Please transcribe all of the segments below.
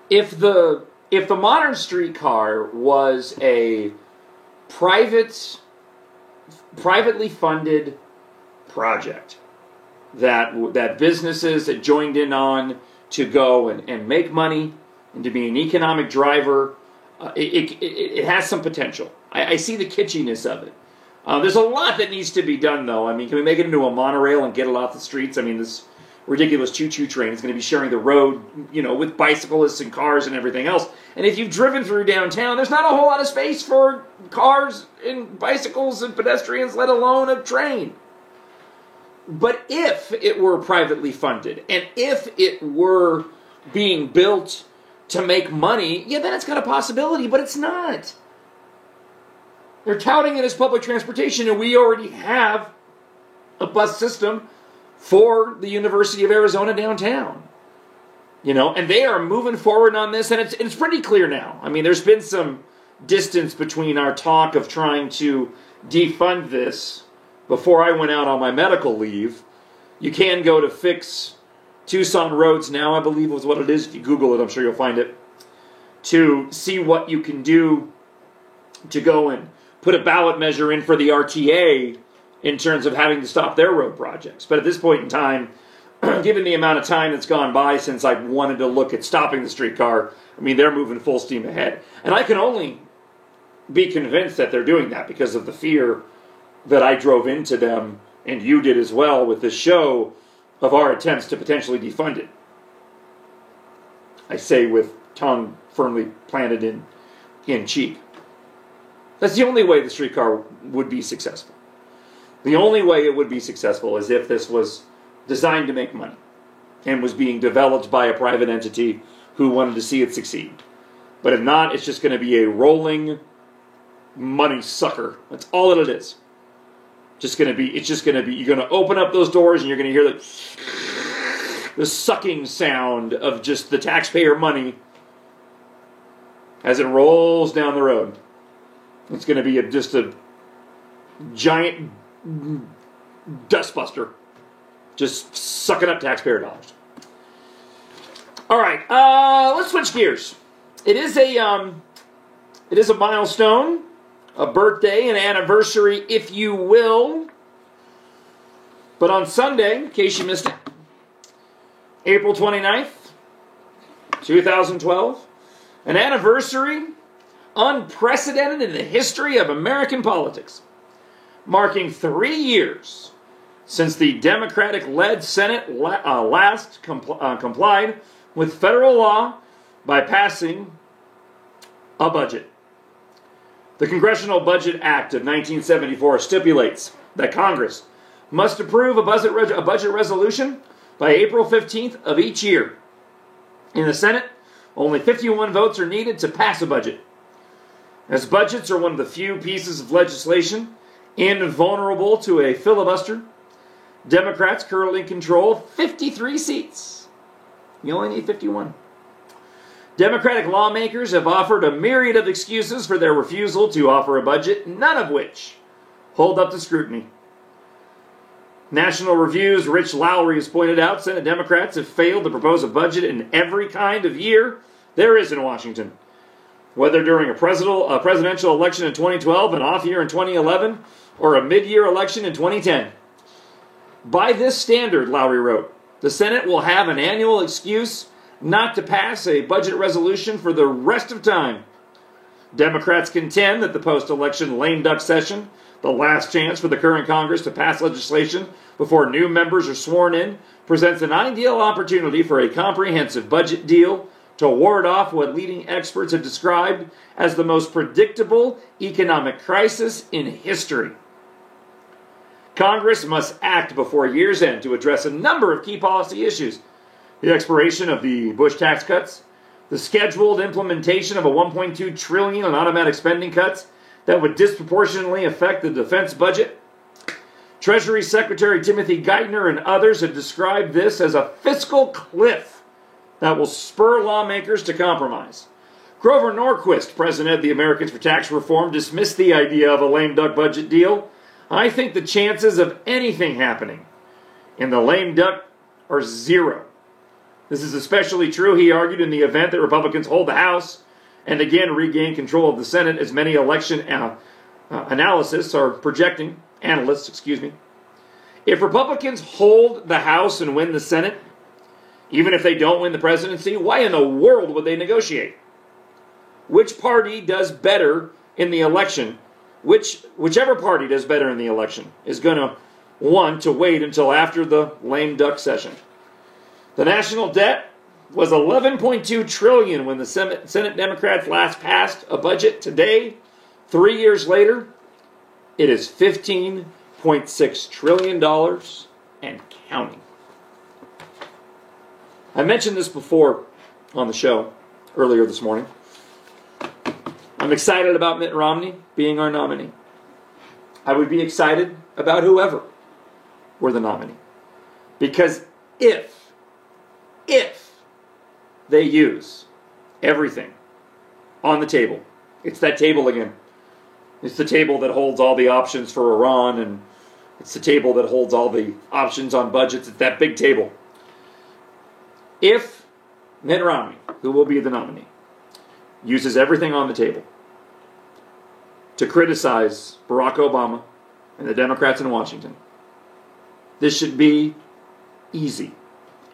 if the modern streetcar was a privately funded project that businesses had joined in on to go and make money and to be an economic driver, it has some potential. I see the kitschiness of it. There's a lot that needs to be done, though. I mean, can we make it into a monorail and get it off the streets? I mean, this ridiculous choo-choo train is going to be sharing the road, with bicyclists and cars and everything else. And if you've driven through downtown, there's not a whole lot of space for cars and bicycles and pedestrians, let alone a train. But if it were privately funded, and if it were being built to make money, yeah, then it's got a possibility, but it's not. They're touting it as public transportation, and we already have a bus system for the University of Arizona downtown. And they are moving forward on this, and it's pretty clear now. I mean, there's been some distance between our talk of trying to defund this before I went out on my medical leave. You can go to Fix Tucson Roads now, I believe was what it is. If you Google it, I'm sure you'll find it, to see what you can do to go and put a ballot measure in for the RTA in terms of having to stop their road projects. But at this point in time, given the amount of time that's gone by since I wanted to look at stopping the streetcar, I mean, they're moving full steam ahead. And I can only be convinced that they're doing that because of the fear that I drove into them, and you did as well with this show, of our attempts to potentially defund it. I say with tongue firmly planted in cheek. That's the only way the streetcar would be successful. The only way it would be successful is if this was designed to make money and was being developed by a private entity who wanted to see it succeed. But if not, it's just going to be a rolling money sucker. That's all that it is. It's just going to be, you're going to open up those doors and you're going to hear the sucking sound of just the taxpayer money as it rolls down the road. It's going to be just a giant dustbuster, just sucking up taxpayer dollars. All right, let's switch gears. It is a milestone, a birthday, an anniversary, if you will. But on Sunday, in case you missed it, April 29th, 2012, an anniversary unprecedented in the history of American politics, marking 3 years since the Democratic-led Senate last complied with federal law by passing a budget. The Congressional Budget Act of 1974 stipulates that Congress must approve a budget resolution by April 15th of each year. In the Senate, only 51 votes are needed to pass a budget. As budgets are one of the few pieces of legislation invulnerable to a filibuster, Democrats currently control 53 seats. You only need 51. Democratic lawmakers have offered a myriad of excuses for their refusal to offer a budget, none of which hold up to scrutiny. National Review's Rich Lowry has pointed out Senate Democrats have failed to propose a budget in every kind of year there is in Washington. Whether during a presidential election in 2012, an off year in 2011, or a mid-year election in 2010. By this standard, Lowry wrote, the Senate will have an annual excuse not to pass a budget resolution for the rest of time. Democrats contend that the post-election lame duck session, the last chance for the current Congress to pass legislation before new members are sworn in, presents an ideal opportunity for a comprehensive budget deal to ward off what leading experts have described as the most predictable economic crisis in history. Congress must act before year's end to address a number of key policy issues. The expiration of the Bush tax cuts, the scheduled implementation of a $1.2 trillion in automatic spending cuts that would disproportionately affect the defense budget. Treasury Secretary Timothy Geithner and others have described this as a fiscal cliff that will spur lawmakers to compromise. Grover Norquist, president of the Americans for Tax Reform, dismissed the idea of a lame duck budget deal. I think the chances of anything happening in the lame duck are zero. This is especially true, he argued, in the event that Republicans hold the House and again regain control of the Senate, as many election analysts are projecting. If Republicans hold the House and win the Senate, even if they don't win the presidency, why in the world would they negotiate? Which party does better in the election? Whichever party does better in the election is going to want to wait until after the lame duck session. The national debt was $11.2 trillion when the Senate Democrats last passed a budget. Today, 3 years later, it is $15.6 trillion and counting. I mentioned this before on the show earlier this morning. I'm excited about Mitt Romney being our nominee. I would be excited about whoever were the nominee. Because if they use everything on the table, it's that table again. It's the table that holds all the options for Iran, and it's the table that holds all the options on budgets. It's that big table. If Mitt Romney, who will be the nominee, uses everything on the table to criticize Barack Obama and the Democrats in Washington, this should be easy.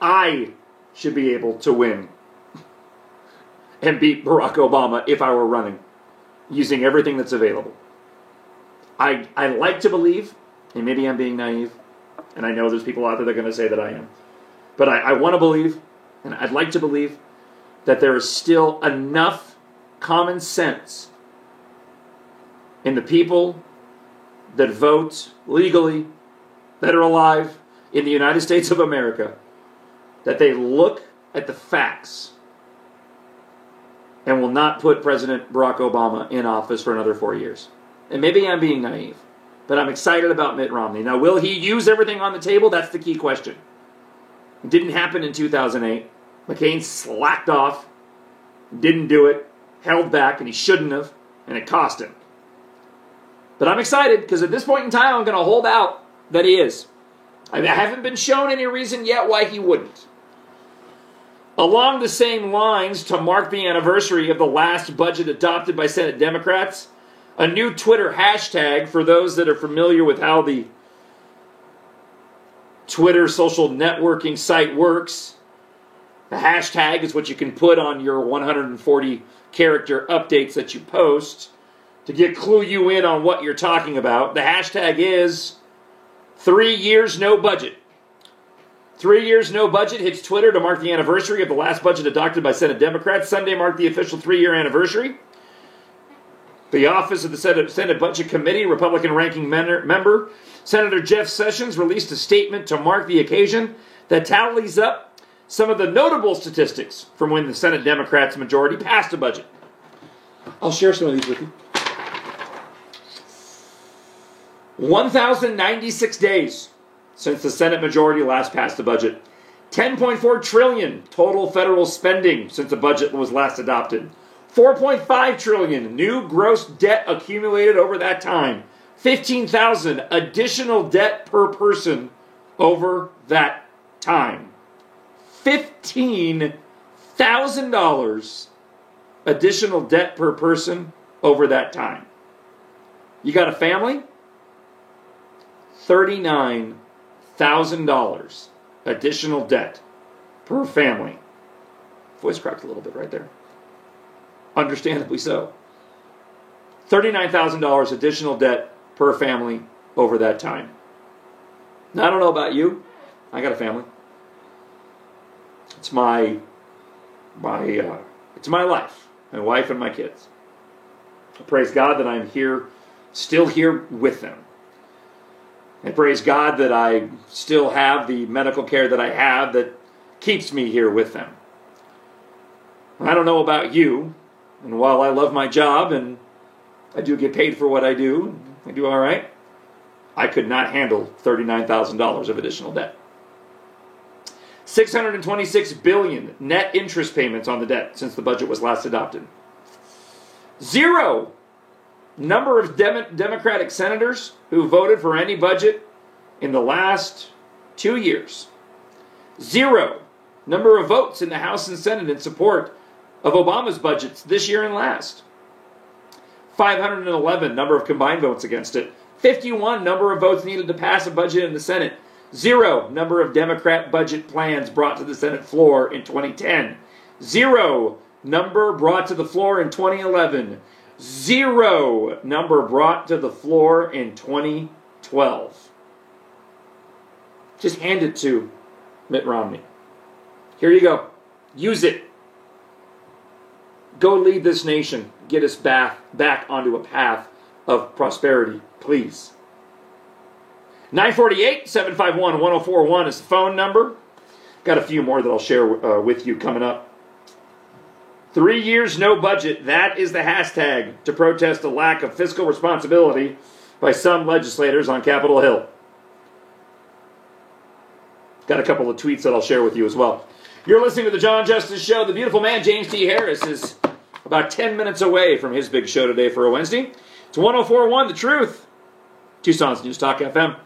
I should be able to win and beat Barack Obama if I were running, using everything that's available. I like to believe, and maybe I'm being naive, and I know there's people out there that are going to say that I am, but I want to believe, and I'd like to believe, that there is still enough common sense in the people that vote legally, that are alive in the United States of America, that they look at the facts and will not put President Barack Obama in office for another 4 years. And maybe I'm being naive, but I'm excited about Mitt Romney. Now, will he use everything on the table? That's the key question. It didn't happen in 2008. McCain slacked off, didn't do it, held back, and he shouldn't have, and it cost him. But I'm excited, because at this point in time, I'm going to hold out that he is. I haven't been shown any reason yet why he wouldn't. Along the same lines, to mark the anniversary of the last budget adopted by Senate Democrats, a new Twitter hashtag, for those that are familiar with how the Twitter social networking site works, the hashtag is what you can put on your 140 character updates that you post to clue you in on what you're talking about. The hashtag is 3 years no budget. 3 years no budget hits Twitter to mark the anniversary of the last budget adopted by Senate Democrats. Sunday marked the official 3-year anniversary. The Office of the Senate Budget Committee, Republican ranking member, Senator Jeff Sessions, released a statement to mark the occasion that tallies up some of the notable statistics from when the Senate Democrats majority passed a budget. I'll share some of these with you. 1,096 days since the Senate majority last passed a budget. $10.4 trillion total federal spending since the budget was last adopted. $4.5 trillion new gross debt accumulated over that time. $15,000 additional debt per person over that time. $15,000 additional debt per person over that time. You got a family? $39,000 additional debt per family. Voice cracked a little bit right there. Understandably so. $39,000 additional debt per family over that time. Now, I don't know about you. I got a family. It's my life. My wife and my kids. I praise God that I'm here, still here with them. I praise God that I still have the medical care that I have that keeps me here with them. I don't know about you, and while I love my job and I do get paid for what I do all right, I could not handle $39,000 of additional debt. $626 billion net interest payments on the debt since the budget was last adopted. 0 number of Democratic senators who voted for any budget in the last 2 years. 0 number of votes in the House and Senate in support of Obama's budgets this year and last. 511 number of combined votes against it. 51 number of votes needed to pass a budget in the Senate. 0 number of Democrat budget plans brought to the Senate floor in 2010. 0 number brought to the floor in 2011. 0 number brought to the floor in 2012. Just hand it to Mitt Romney. Here you go. Use it. Go lead this nation. Get us back onto a path of prosperity, please. 948-751-1041 is the phone number. Got a few more that I'll share with you coming up. 3 years, no budget. That is the hashtag to protest a lack of fiscal responsibility by some legislators on Capitol Hill. Got a couple of tweets that I'll share with you as well. You're listening to The John Justice Show. The beautiful man, James T. Harris, is about 10 minutes away from his big show today for a Wednesday. It's 104.1 The Truth, Tucson's News Talk FM.